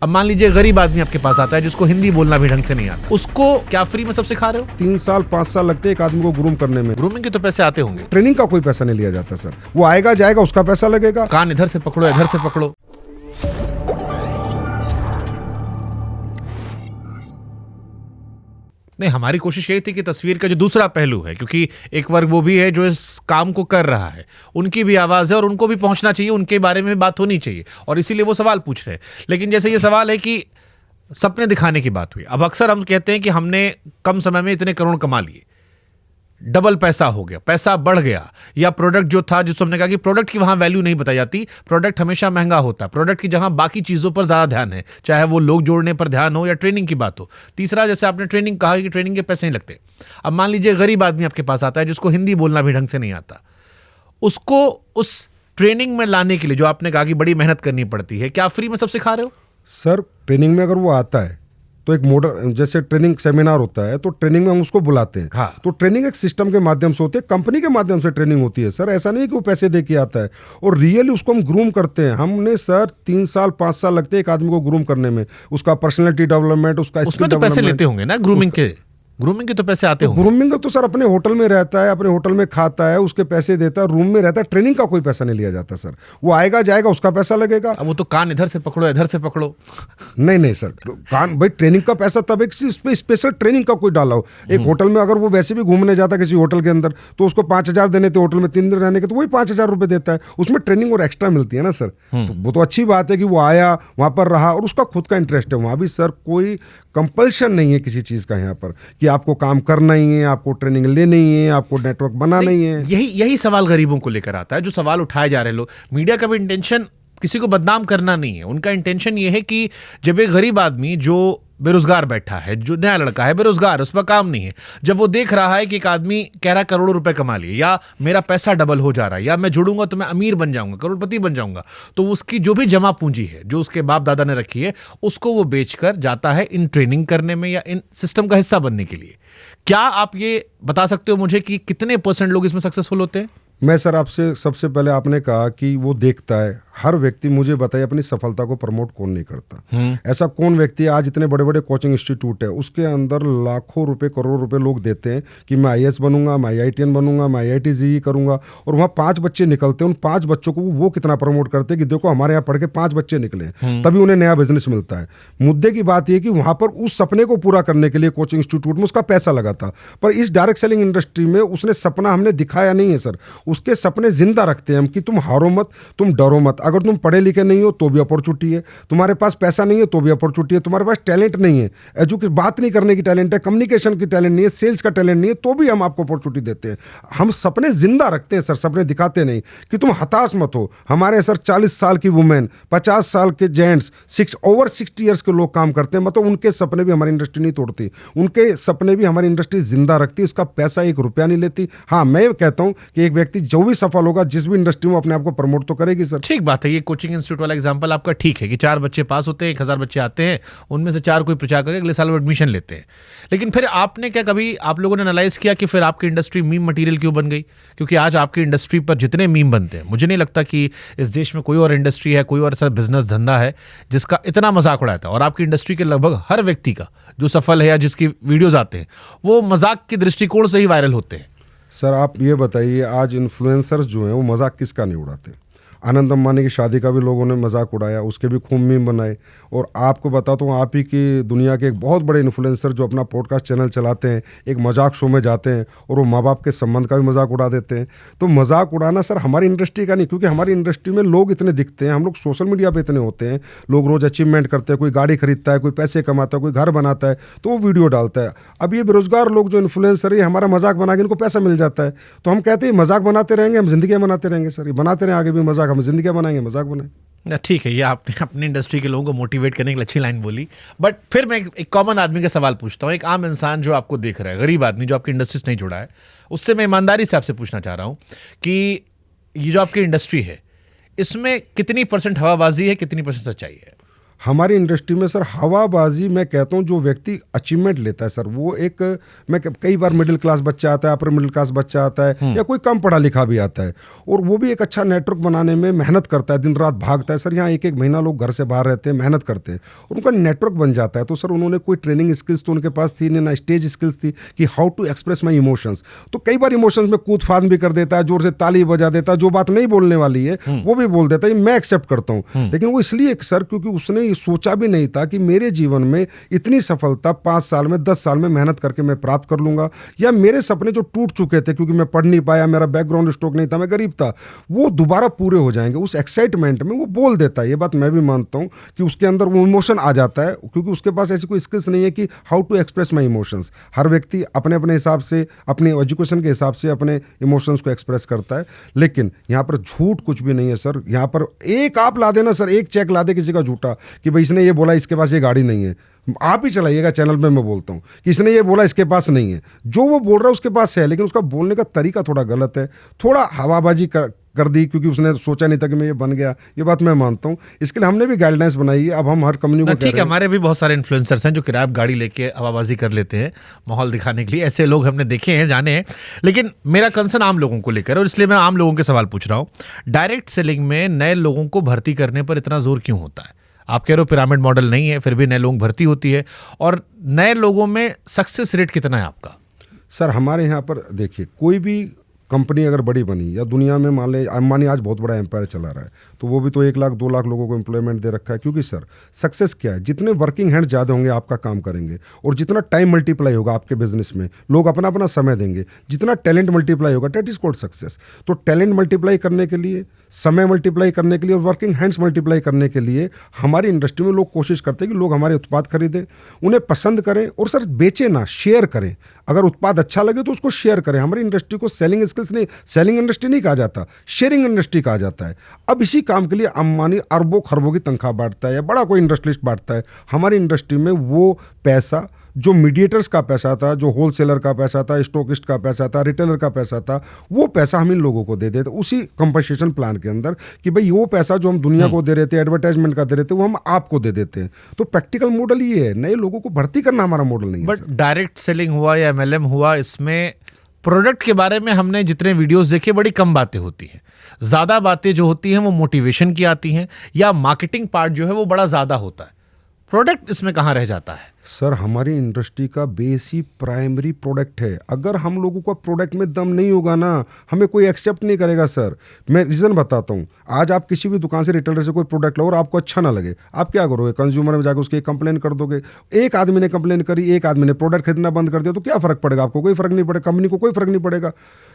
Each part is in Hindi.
अब मान लीजिए गरीब आदमी आपके पास आता है जिसको हिंदी बोलना भी ढंग से नहीं आता, उसको क्या फ्री में सब सिखा रहे हो? 3 साल 5 साल लगते हैं एक आदमी को ग्रूम करने में। ग्रूमिंग के तो पैसे आते होंगे। ट्रेनिंग का कोई पैसा नहीं लिया जाता सर, वो आएगा जाएगा उसका पैसा लगेगा। कान इधर से पकड़ो इधर से पकड़ो। नहीं, हमारी कोशिश यही थी कि तस्वीर का जो दूसरा पहलू है, क्योंकि एक वर्ग वो भी है जो इस काम को कर रहा है, उनकी भी आवाज़ है और उनको भी पहुंचना चाहिए, उनके बारे में बात होनी चाहिए, और इसीलिए वो सवाल पूछ रहे हैं। लेकिन जैसे ये सवाल है कि सपने दिखाने की बात हुई, अब अक्सर हम कहते हैं कि हमने कम समय में इतने करोड़ कमा लिए, डबल पैसा हो गया, पैसा बढ़ गया, या प्रोडक्ट जो था, जिसको हमने कहा कि प्रोडक्ट की वहां वैल्यू नहीं बताई जाती, प्रोडक्ट हमेशा महंगा होता है, प्रोडक्ट की जहां बाकी चीज़ों पर ज़्यादा ध्यान है, चाहे वो लोग जोड़ने पर ध्यान हो या ट्रेनिंग की बात हो। तीसरा, जैसे आपने ट्रेनिंग कहा कि ट्रेनिंग के पैसे नहीं लगते। अब मान लीजिए गरीब आदमी आपके पास आता है जिसको हिंदी बोलना भी ढंग से नहीं आता, उसको उस ट्रेनिंग में लाने के लिए जो आपने कहा कि बड़ी मेहनत करनी पड़ती है, क्या फ्री में सब सिखा रहे हो? सर ट्रेनिंग में अगर वो आता है तो एक मॉडल, जैसे ट्रेनिंग सेमिनार होता है तो ट्रेनिंग में हम उसको बुलाते हैं। हाँ। तो ट्रेनिंग एक सिस्टम के माध्यम से होती है, कंपनी के माध्यम से ट्रेनिंग होती है सर, ऐसा नहीं कि वो पैसे दे के आता है, और रियली उसको हम ग्रूम करते हैं। हमने सर 3 साल 5 साल लगते हैं एक आदमी को ग्रूम करने में, उसका पर्सनैलिटी डेवलपमेंट, उसका उसमें तो पैसे लेते होंगे ना ग्रूमिंग के? ग्रूमिंग के तो पैसे आते होंगे। ग्रूमिंग का तो सर अपने होटल में रहता है, अपने होटल में खाता है, उसके पैसे देता है, रूम में रहता है, ट्रेनिंग का कोई पैसा नहीं लिया जाता सर, वो आएगा जाएगा उसका पैसा लगेगा। अब वो तो कान इधर से पकड़ो इधर से पकड़ो। नहीं सर, कान भाई ट्रेनिंग का पैसा तब एक स्पेशल ट्रेनिंग का कोई डाला हो। एक होटल में अगर वो वैसे भी घूमने जाता किसी होटल के अंदर तो उसको 5,000 देने थे, होटल में 3 दिन रहने के, तो वही 5,000 रुपए देता है, उसमें ट्रेनिंग और एक्स्ट्रा मिलती है ना सर। तो वो तो अच्छी बात है कि वो आया, वहां पर रहा और उसका खुद का इंटरेस्ट है। वहां भी सर कोई कंपल्शन नहीं है किसी चीज का यहाँ पर कि आपको काम करना ही है, आपको ट्रेनिंग लेनी है, आपको नेटवर्क बनाना ही है। यही सवाल गरीबों को लेकर आता है, जो सवाल उठाए जा रहे लोग। मीडिया का भी इंटेंशन किसी को बदनाम करना नहीं है, उनका इंटेंशन ये है कि जब एक गरीब आदमी जो बेरोजगार बैठा है, जो नया लड़का है बेरोजगार, उस पर काम नहीं है, जब वो देख रहा है कि एक आदमी कह रहा है करोड़ों रुपए कमा लिए, या मेरा पैसा डबल हो जा रहा है, या मैं जुड़ूंगा तो मैं अमीर बन जाऊंगा, करोड़पति बन जाऊंगा, तो उसकी जो भी जमा पूंजी है जो उसके बाप दादा ने रखी है, उसको वो बेचकर जाता है इन ट्रेनिंग करने में या इन सिस्टम का हिस्सा बनने के लिए। क्या आप ये बता सकते हो मुझे कि कितने % लोग इसमें सक्सेसफुल होते हैं? मैं सर आपसे सबसे पहले आपने कहा कि वो देखता है, हर व्यक्ति मुझे बताइए अपनी सफलता को प्रमोट कौन नहीं करता? ऐसा कौन व्यक्ति है? आज इतने बड़े बड़े कोचिंग इंस्टीट्यूट है, उसके अंदर लाखों रुपए करोड़ों रुपए लोग देते हैं कि मैं IAS बनूंगा, मैं IITN बनूंगा, मैं IIT JEE करूंगा, और वहाँ 5 बच्चे निकलते हैं। उन 5 बच्चों को वो कितना प्रमोट करते हैं कि देखो हमारे यहाँ पढ़ के 5 बच्चे निकले, तभी उन्हें नया बिजनेस मिलता है। मुद्दे की बात यह कि वहाँ पर उस सपने को पूरा करने के लिए कोचिंग इंस्टीट्यूट में उसका पैसा लगा था, पर इस डायरेक्ट सेलिंग इंडस्ट्री में उसने सपना हमने दिखाया नहीं है सर। उसके सपने जिंदा रखते हैं हम कि तुम हारो मत, तुम डरो मत, अगर तुम पढ़े लिखे नहीं हो तो भी अपॉर्चुनिटी है, तुम्हारे पास पैसा नहीं है तो भी अपॉर्चुनिटी है, तुम्हारे पास टैलेंट नहीं है, एजुकेशन बात नहीं करने की टैलेंट है, कम्युनिकेशन की टैलेंट नहीं है, सेल्स का टैलेंट नहीं है, तो भी हम आपको अपॉर्चुनिटी देते हैं। हम सपने जिंदा रखते हैं सर, सपने दिखाते नहीं कि तुम हताश मत हो। हमारे सर 40 साल की वुमेन, 50 साल के जेंट्स, ओवर 60 ईयर्स के लोग काम करते हैं, मतलब उनके सपने भी हमारी इंडस्ट्री नहीं तोड़ती, उनके सपने भी हमारी इंडस्ट्री जिंदा रखती है। इसका पैसा 1 रुपया नहीं लेती। हाँ, मैं कहता हूं कि एक व्यक्ति जो भी सफल होगा जिस भी इंडस्ट्री में, अपने आप को प्रमोट तो करेगी सर। ठीक बात है, ये कोचिंग इंस्टीट्यूट वाला एग्जांपल आपका ठीक है कि 4 बच्चे पास होते हैं, 1000 बच्चे आते हैं, उनमें से 4 कोई प्रचार करके अगले साल वो एडमिशन लेते हैं। लेकिन फिर आपने क्या कभी आप लोगों ने एनालाइज किया कि फिर आपकी इंडस्ट्री मीम मटेरियल क्यों बन गई? क्योंकि आज आपकी इंडस्ट्री पर जितने मीम बनते हैं, मुझे नहीं लगता कि इस देश में कोई और इंडस्ट्री है, कोई और ऐसा बिजनेस धंधा है जिसका इतना मजाक उड़ाता है। और आपकी इंडस्ट्री के लगभग हर व्यक्ति का जो सफल है या जिसकी वीडियोज आते हैं वो मजाक के दृष्टिकोण से ही वायरल होते हैं। सर आप ये बताइए, आज इन्फ्लुएंसर्स जो हैं वो मजाक किसका नहीं उड़ाते? आनंद अंबानी की शादी का भी लोगों ने मजाक उड़ाया, उसके भी खूब मीम बनाए। और आपको बताता हूँ, आप ही की दुनिया के एक बहुत बड़े इन्फ्लुएंसर जो अपना पॉडकास्ट चैनल चलाते हैं, एक मजाक शो में जाते हैं और वो माँ बाप के संबंध का भी मजाक उड़ा देते हैं। तो मजाक उड़ाना सर हमारी इंडस्ट्री का नहीं, क्योंकि हमारी इंडस्ट्री में लोग इतने दिखते हैं, हम लोग सोशल मीडिया पे इतने होते हैं, लोग रोज़ अचीवमेंट करते हैं, कोई गाड़ी खरीदता है, कोई पैसे कमाता है, कोई घर बनाता है तो वो वीडियो डालता है। अब ये बेरोजगार लोग जो इन्फ्लुएंसर है, हमारा मजाक बना के इनको पैसा मिल जाता है, तो हम कहते हैं मजाक बनाते रहेंगे, हम जिंदगी बनाते रहेंगे सर, ये बनाते रहें आगे भी मजाक, हम जिंदगी बनाएंगे, मजाक बनाए। ठीक है, ये आपने अपनी इंडस्ट्री के लोगों को मोटिवेट करने की अच्छी लाइन बोली। बट फिर मैं एक कॉमन आदमी का सवाल पूछता हूँ, एक आम इंसान जो आपको देख रहा है, गरीब आदमी जो आपकी इंडस्ट्री से नहीं जुड़ा है, उससे मैं ईमानदारी से आपसे पूछना चाह रहा हूँ कि ये जो आपकी इंडस्ट्री है इसमें कितनी % हवाबाजी है, कितनी % सच्चाई है? हमारी इंडस्ट्री में सर हवाबाजी, मैं कहता हूँ जो व्यक्ति अचीवमेंट लेता है सर, वो एक, मैं कई बार मिडिल क्लास बच्चा आता है, अपर मिडिल क्लास बच्चा आता है, या कोई कम पढ़ा लिखा भी आता है, और वो भी एक अच्छा नेटवर्क बनाने में मेहनत करता है, दिन रात भागता है सर। यहाँ एक महीना लोग घर से बाहर रहते हैं, मेहनत करते हैं, और उनका नेटवर्क बन जाता है। तो सर उन्होंने कोई ट्रेनिंग स्किल्स तो उनके पास थी नहीं, ना स्टेज स्किल्स थी कि how to express my emotions. तो कई बार इमोशंस में कूद फान भी कर देता है, जोर से ताली बजा देता है, जो बात नहीं बोलने वाली है वो भी बोल देता है, मैं एक्सेप्ट करता हूँ। लेकिन वो इसलिए सर क्योंकि उसने ये सोचा भी नहीं था कि मेरे जीवन में इतनी सफलता 5 साल में 10 साल में मेहनत करके मैं प्राप्त कर लूंगा, या मेरे सपने जो टूट चुके थे क्योंकि मैं पढ़ नहीं पाया, मेरा बैकग्राउंड स्ट्रोक नहीं था, मैं गरीब था, वो दोबारा पूरे हो जाएंगे। उस एक्साइटमेंट में वो बोल देता है। ये बात मैं भी मानता हूँ कि उसके अंदर वो इमोशन आ जाता है, क्योंकि उसके पास ऐसी कोई स्किल्स नहीं है कि how to express my emotions. हर व्यक्ति अपने अपने हिसाब से, अपने एजुकेशन के हिसाब से अपने इमोशंस को एक्सप्रेस करता है। लेकिन यहाँ पर झूठ कुछ भी नहीं है सर। यहाँ पर एक आप ला देना सर, एक चेक ला दे किसी का झूठा कि भाई इसने ये बोला इसके पास ये गाड़ी नहीं है, आप ही चलाइएगा चैनल पे, मैं बोलता हूँ कि इसने ये बोला इसके पास नहीं है, जो वो बोल रहा है उसके पास है, लेकिन उसका बोलने का तरीका थोड़ा गलत है, थोड़ा हवाबाजी कर दी क्योंकि उसने सोचा नहीं था कि मैं ये बन गया। ये बात मैं मानता हूँ, इसके लिए हमने भी गाइडलाइंस बनाई है। अब हम हर कंपनी को ठीक है, हमारे भी बहुत सारे इन्फ्लुएंसर्स हैं जो किराया गाड़ी लेके हवाबाजी कर लेते हैं माहौल दिखाने के लिए, ऐसे लोग हमने देखे हैं, जाने हैं। लेकिन मेरा कंसर्न आम लोगों को लेकर, और इसलिए मैं आम लोगों के सवाल पूछ रहा हूँ। डायरेक्ट सेलिंग में नए लोगों को भर्ती करने पर इतना जोर क्यों होता है? आप कह रहे हो पिरामिड मॉडल नहीं है, फिर भी नए लोग भर्ती होती है, और नए लोगों में सक्सेस रेट कितना है आपका? सर हमारे यहाँ पर देखिए, कोई भी कंपनी अगर बड़ी बनी या दुनिया में, मान ले अंबानी आज बहुत बड़ा एम्पायर चला रहा है, तो वो भी तो 1 लाख 2 लाख लोगों को एम्प्लॉयमेंट दे रखा है। क्योंकि सर सक्सेस क्या है, जितने वर्किंग हैंड ज़्यादा होंगे आपका काम करेंगे, और जितना टाइम मल्टीप्लाई होगा आपके बिजनेस में, लोग अपना अपना समय देंगे, जितना टैलेंट मल्टीप्लाई होगा, डेट इज कॉल्ड सक्सेस। तो टैलेंट मल्टीप्लाई करने के लिए, समय मल्टीप्लाई करने के लिए और वर्किंग हैंड्स मल्टीप्लाई करने के लिए हमारी इंडस्ट्री में लोग कोशिश करते हैं कि लोग हमारे उत्पाद खरीदें, उन्हें पसंद करें, और सर बेचे ना, शेयर करें। अगर उत्पाद अच्छा लगे तो उसको शेयर करें। हमारी इंडस्ट्री को सेलिंग स्किल्स नहीं, सेलिंग इंडस्ट्री नहीं कहा जाता, शेयरिंग इंडस्ट्री कहा जाता है। अब इसी काम के लिए अंबानी अरबों खरबों की तनख्वाह बांटता है, या बड़ा कोई इंडस्ट्रियलिस्ट बांटता है। हमारी इंडस्ट्री में वो पैसा जो मीडिएटर्स का पैसा था, जो होलसेलर का पैसा था, स्टॉकिस्ट का पैसा था, रिटेलर का पैसा था, वो पैसा हम इन लोगों को दे देते उसी कंपनसेशन प्लान के अंदर, कि भाई वो पैसा जो हम दुनिया को दे रहे थे, एडवर्टाइजमेंट का दे रहे थे, वो हम आपको दे देते हैं। तो प्रैक्टिकल मॉडल ये है, नए लोगों को भर्ती करना हमारा मॉडल नहीं है। बट डायरेक्ट सेलिंग हुआ या MLM हुआ, इसमें प्रोडक्ट के बारे में हमने जितने वीडियोस देखे बड़ी कम बातें होती हैं। ज़्यादा बातें जो होती हैं वो मोटिवेशन की आती हैं, या मार्केटिंग पार्ट जो है वो बड़ा ज़्यादा होता है। प्रोडक्ट इसमें कहाँ रह जाता है? सर हमारी इंडस्ट्री का बेस ही प्राइमरी प्रोडक्ट है। अगर हम लोगों का प्रोडक्ट में दम नहीं होगा ना, हमें कोई एक्सेप्ट नहीं करेगा सर। मैं रीज़न बताता हूँ। आज आप किसी भी दुकान से, रिटेलर से कोई प्रोडक्ट लो और आपको अच्छा ना लगे, आप क्या करोगे? कंज्यूमर में जाकर उसकी कंप्लेन कर दोगे। एक आदमी ने कंप्लेन करी, एक आदमी ने प्रोडक्ट खरीदना बंद कर दिया, तो क्या फ़र्क पड़ेगा? आपको कोई फ़र्क नहीं पड़ेगा, कंपनी को कोई फ़र्क नहीं पड़ेगा।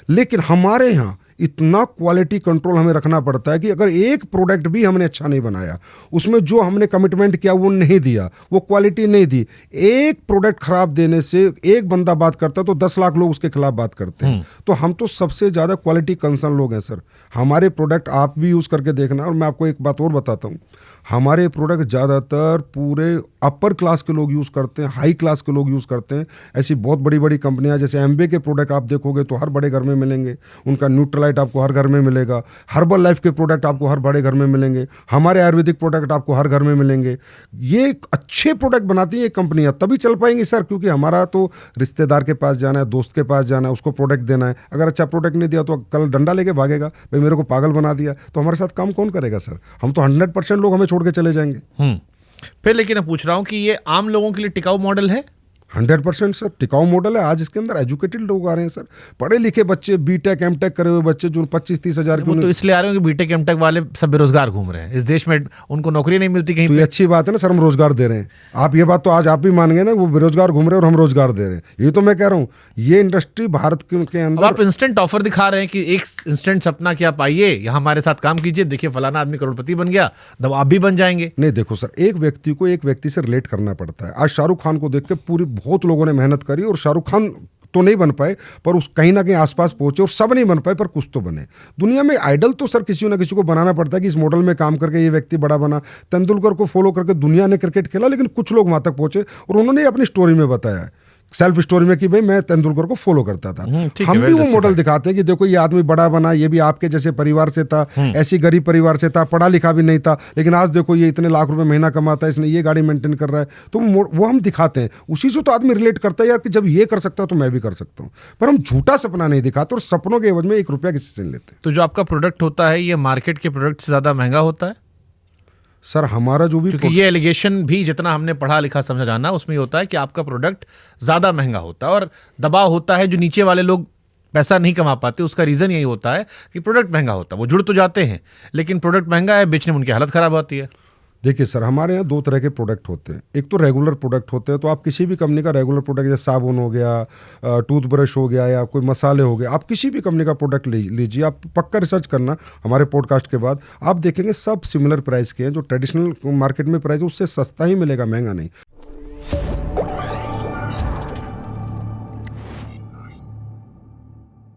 लेकिन हमारे यहाँ इतना क्वालिटी कंट्रोल हमें रखना पड़ता है कि अगर एक प्रोडक्ट भी हमने अच्छा नहीं बनाया, उसमें जो हमने कमिटमेंट किया वो नहीं दिया, वो क्वालिटी नहीं दी, एक प्रोडक्ट खराब देने से एक बंदा बात करता है तो 10 लाख लोग उसके खिलाफ बात करते हैं। तो हम तो सबसे ज़्यादा क्वालिटी कंसर्न लोग हैं सर। हमारे प्रोडक्ट आप भी यूज़ करके देखना। और मैं आपको एक बात और बताता हूँ, हमारे प्रोडक्ट ज़्यादातर पूरे अपर क्लास के लोग यूज़ करते हैं, हाई क्लास के लोग यूज़ करते हैं। ऐसी बहुत बड़ी बड़ी कंपनियां, जैसे एम्बे के प्रोडक्ट आप देखोगे तो हर बड़े घर में मिलेंगे, उनका न्यूट्रलाइट आपको हर घर में मिलेगा, हर्बल लाइफ के प्रोडक्ट आपको हर बड़े घर में मिलेंगे, हमारे आयुर्वेदिक प्रोडक्ट आपको हर घर में मिलेंगे। ये अच्छे प्रोडक्ट बनाती हैं ये कंपनियां, तभी चल पाएंगी सर, क्योंकि हमारा तो रिश्तेदार के पास जाना है, दोस्त के पास जाना है, उसको प्रोडक्ट देना है। अगर अच्छा प्रोडक्ट नहीं दिया तो कल डंडा लेके भागेगा, भाई मेरे को पागल बना दिया, तो हमारे साथ काम कौन करेगा सर? हम तो 100% लोग हमें छोड़ के चले जाएंगे। फिर लेकिन मैं पूछ रहा हूं कि ये आम लोगों के लिए टिकाऊ मॉडल है? 100% सर टिकाऊ मॉडल है। आज इसके अंदर एजुकेटेड लोग आ रहे हैं सर, पढ़े लिखे बच्चे, बीटेक एमटेक करे हुए बच्चे, जो 25-30 हज़ार की। तो इसलिए आ रहे हो कि बीटेक एमटेक वाले सब बेरोजगार घूम रहे हैं इस देश में, उनको नौकरी नहीं मिलती कहीं। तो ये अच्छी बात है ना सर, हम रोजगार दे रहे हैं। आप ये बात तो आज आप भी मान गए ना, वो बेरोजगार घूम रहे हैं और हम रोजगार दे रहे हैं। ये तो मैं कह रहा हूँ, ये इंडस्ट्री भारत के अंदर। आप इंस्टेंट ऑफर दिखा रहे हैं कि एक इंस्टेंट सपना कि आप आइए यहाँ हमारे साथ काम कीजिए, देखिए फलाना आदमी करोड़पति बन गया, तब आप भी बन जाएंगे। नहीं, देखो सर, एक व्यक्ति को एक व्यक्ति से रिलेट करना पड़ता है। आज शाहरुख खान को देख के पूरी बहुत लोगों ने मेहनत करी, और शाहरुख खान तो नहीं बन पाए, पर उस कहीं ना कहीं आसपास पहुंचे, और सब नहीं बन पाए पर कुछ तो बने। दुनिया में आइडल तो सर किसी ना किसी को बनाना पड़ता है कि इस मॉडल में काम करके ये व्यक्ति बड़ा बना। तेंदुलकर को फॉलो करके दुनिया ने क्रिकेट खेला, लेकिन कुछ लोग वहां तक पहुंचे, और उन्होंने अपनी स्टोरी में बताया सेल्फ स्टोरी में कि भाई मैं तेंदुलकर को फॉलो करता था। ठीक है, हम भी well वो मॉडल justified। दिखाते हैं कि देखो ये आदमी बड़ा बना, ये भी आपके जैसे परिवार से था, ऐसी गरीब परिवार से था, पढ़ा लिखा भी नहीं था, लेकिन आज देखो ये इतने लाख रुपए महीना कमाता है, इसने ये गाड़ी मेंटेन कर रहा है। तो वो हम दिखाते हैं, उसी से तो आदमी रिलेट करता है यार कि जब ये कर सकता है तो मैं भी कर सकता हूँ। पर हम झूठा सपना नहीं दिखाते और सपनों के एवज में 1 रुपया किसी से नहीं लेते। तो जो आपका प्रोडक्ट होता है ये मार्केट के प्रोडक्ट से ज्यादा महंगा होता है? सर हमारा जो भी क्योंकि ये एलिगेशन भी जितना हमने पढ़ा लिखा समझा जाना उसमें ये होता है कि आपका प्रोडक्ट ज्यादा महंगा होता है और दबाव होता है जो नीचे वाले लोग पैसा नहीं कमा पाते, उसका रीजन यही होता है कि प्रोडक्ट महंगा होता है। वो जुड़ तो जाते हैं लेकिन प्रोडक्ट महंगा है, बेचने में उनकी हालत खराब होती है। देखिए सर, हमारे यहाँ 2 तरह के प्रोडक्ट होते हैं। एक तो रेगुलर प्रोडक्ट होते हैं, तो आप किसी भी कंपनी का रेगुलर प्रोडक्ट जैसे साबुन हो गया, टूथब्रश हो गया या कोई मसाले हो गए, आप किसी भी कंपनी का प्रोडक्ट लीजिए। आप पक्का रिसर्च करना हमारे पॉडकास्ट के बाद, आप देखेंगे सब सिमिलर प्राइस के हैं। जो ट्रेडिशनल मार्केट में प्राइस है उससे सस्ता ही मिलेगा, महंगा नहीं।